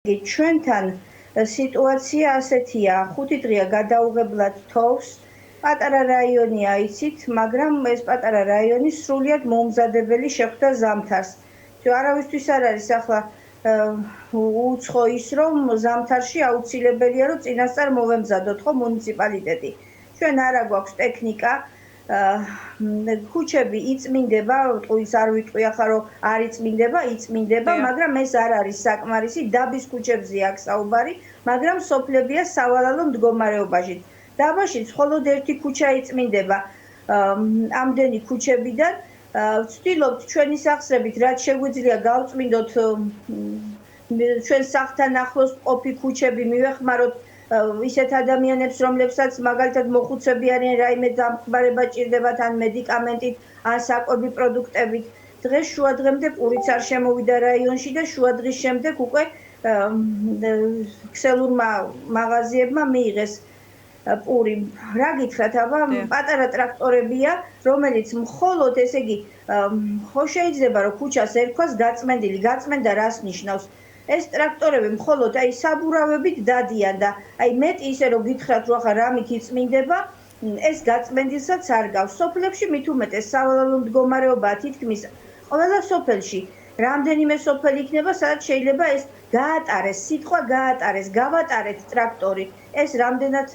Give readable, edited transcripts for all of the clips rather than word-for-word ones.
ჩვენთან სიტუაცია ასეთია, 5 დღეა გადაუღებლად თოვს, პატარა რაიონია იცით, მაგრამ ეს პატარა რაიონი სრულიად მოუმზადებელი შეხვდა ზამთარს. არავისთვის არ არის ახლა უცხო ის, რომ ზამთარში აუცილებელია, რომ წინასწარ მოვემზადოთ ხო მუნიციპალიტეტი. ჩვენ არა გვაქვს ტექნიკა, ქუჩები იწმინდება, ტყუის არ ვიტყვი ახლა რომ არ იწმინდება, მაგრამ ეს არ არის საკმარისი, დაბის ქუჩებზე აქვს საუბარი, მაგრამ სოფლებია სავალალო მდგომარეობაში. დაბაშიც მხოლოდ ერთი ქუჩა იწმინდება ამდენი ქუჩებიდან. ვცდილობთ ჩვენი სახსრებით, რაც შეგვიძლია გავწმინდოთ ჩვენ სახლთან ახლოს მყოფი ქუჩები, მივეხმაროთ ისეთ ადამიანებს, რომლებსაც მაგალითად მოხუცები არიან, რაიმე დამხმარება ჭირდებათ ან მედიკამენტით, ან საკვები პროდუქტებით. დღეს შუადღემდე პურიც არ შემოვიდა რაიონში და შუადღის შემდეგ უკვე ქსელურმა მაღაზიებმა მიიღეს პური. რა გითხრათ, აბა პატარა ტრაქტორებია, რომელიც მხოლოდ ესე იგი ხო შეიძლება რომ ქუჩას ერქვას გაწმენდილი, გაწმენდა რას ნიშნავს? ეს ტრაქტორები მხოლოდ აი საბურავებით დადიან და აი მეტი ისე რომ გითხრათ რომ ახლა რამით იწმინდება, ეს გაწმენდილსაც არ გავს. სოფლებში მით უმეტეს სავალალო მდგომარეობაა თითქმის ყველა სოფელში. რამდენიმე სოფელი იქნება, სადაც შეიძლება ეს გაატარეს, სიტყვა გაატარეს, გავატარეთ ტრაქტორი. ეს რამდენად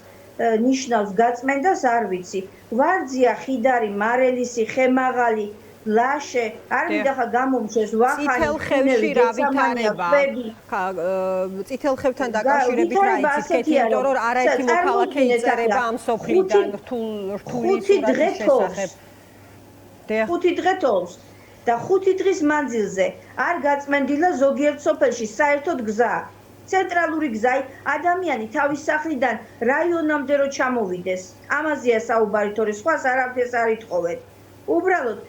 ნიშნავს გაწმენდას არ ვიცი. ვარძია, ხიდარი, მარელისი, ხემაღალი, ლაშე, არ მინდა ხა გამომჩეს ვახანი, წითელხევში რა ვითარება? წითელხევთან დაკავშირებით რა იცით? იმიტომ რომ არაერთი მოქალაქე იწერება ამ სოფლიდან რთული სურათის შესახებ. 5 დღე თოვს და 5 დღის მანძილზე არ გაწმენდილა ზოგიერთ სოფელში საერთოდ გზა. ცენტრალური გზა, ადამიანი თავის სახლიდან რაიონამდე რო ჩამოვიდეს. ამაზეა საუბარი, თორე სხვას არაფერს არ ითხოვეთ. უბრალოდ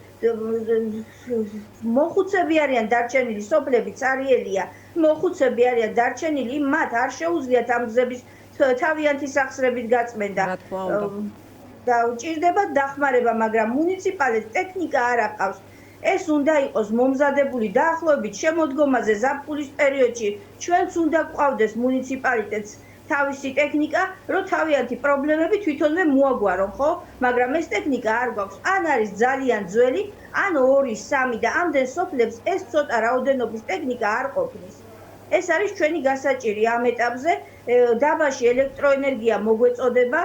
მოხუცები არიან დარჩენილი, სოფლები цаრიელია, მოხუცები არიან დარჩენილი, მათ არ შეუძლიათ ამ გზების თავიანთი სახსრებით გაწმენდა. და ჭირდება დახმარება, მაგრამ მუნიციპალიტეტს ტექნიკა არ აყავს. ეს უნდა იყოს მომზადებული დაახლოებით შემოდგომაზე ზაფხულის პერიოდში. ჩვენც უნდა გვყავდეს მუნიციპალიტეტს თავისი ტექნიკა, რომ თავიანთი პრობლემები თვითონვე მოაგვარონ, ხო? მაგრამ ეს ტექნიკა არ გვაქვს. ან არის ძალიან ძველი, ან 2-3 და ამდენ სოფლებს ეს ცოტა რაოდენობის ტექნიკა არ ყოფნის. ეს არის ჩვენი გასაჭირი ამ ეტაპზე. დაბაში ელექტროენერგია მოგვეწოდება,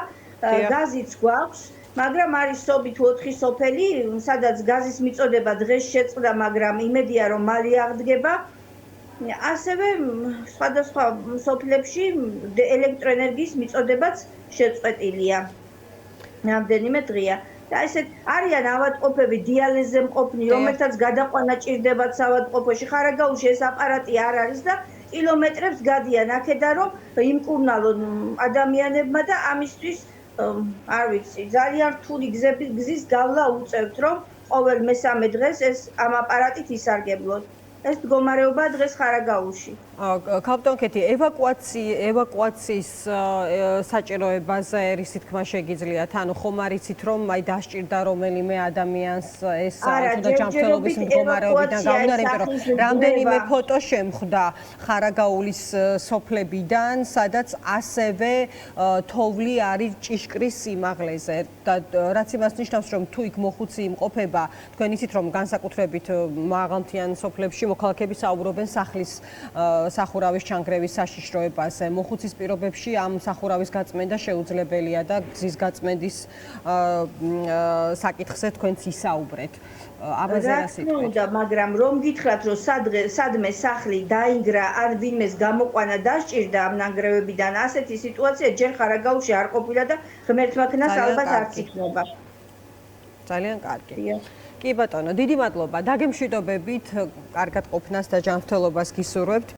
გაზიც გვაქვს, მაგრამ არის სობით 4 სოფელი, სადაც გაზის მიწოდება დღეს შეწყდა, მაგრამ იმედია რომ მალე აღდგება. ასევე სხვადასხვა სოფლებში ელექტროენერგიის მიწოდებაც შეწყვეტილია. რამდენიმე დღეა. და ესეთ არიან ავადმყოფები, დიალიზზე მყოფნი, რომელთაც გადაყვანა ჭირდებათ საავადმყოფოში. ხარაგაულში ეს აპარატი არ არის და კილომეტრებს გადიან აქედან რომ იმკურნალონ ადამიანებმა და ამისთვის არ ვიცი, ძალიან რთული გზის გავლა უწევთ, რომ ყოველ მესამე დღეს ეს ამ აპარატით ისარგებლოთ. ეს მდგომარეობა დღეს ხარაგაულში. ქალბატონკეთი, ევაკუაციის საჭიროებაზე რისი თქმა შეგიძლიათ? ანუ ხომ არ იცით, რომ აი დასჭირდა რომელიმე ადამიანს ეს თუნდაც ჯანმრთელობის მდგომარეობიდან გამომდინარე, იმიტომ რომ რამდენიმე ფოტო შემხვდა ხარაგაულის სოფლებიდან, სადაც ასევე თოვლი არის ჭიშკრის სიმაღლეზე. და რაც იმას ნიშნავს, რომ თუ იქ მოხუცი იმყოფება, თქვენ იცით, რომ განსაკუთრებით მაღალმთიან სოფლებში მოქალაქეები საუბრობენ სახლის სახურავის ჩანგრევის საშიშროებაზე. მოხუცის პირობებში ამ სახურავის გაწმენდა შეუძლებელია და გზის გაწმენდის საკითხზე თქვენც ისაუბრეთ. ამაზე რა სიტყვით? მაგრამ რომ გითხრათ, რომ სადმე სახლი დაინგრა, ან ვინმეს გამოყვანა დასჭირდა ამ ნანგრევებიდან, ასეთი სიტუაცია ჯერ ხარაგაულში არ ყოფილა და ღმერთმა ქნას ალბათ არც იქნება. ძალიან კარგი. კი ბატონო, დიდი მადლობა. დაგემშვიდობებით, კარგად ყოფნას და ჯანმრთელობას გისურვებთ.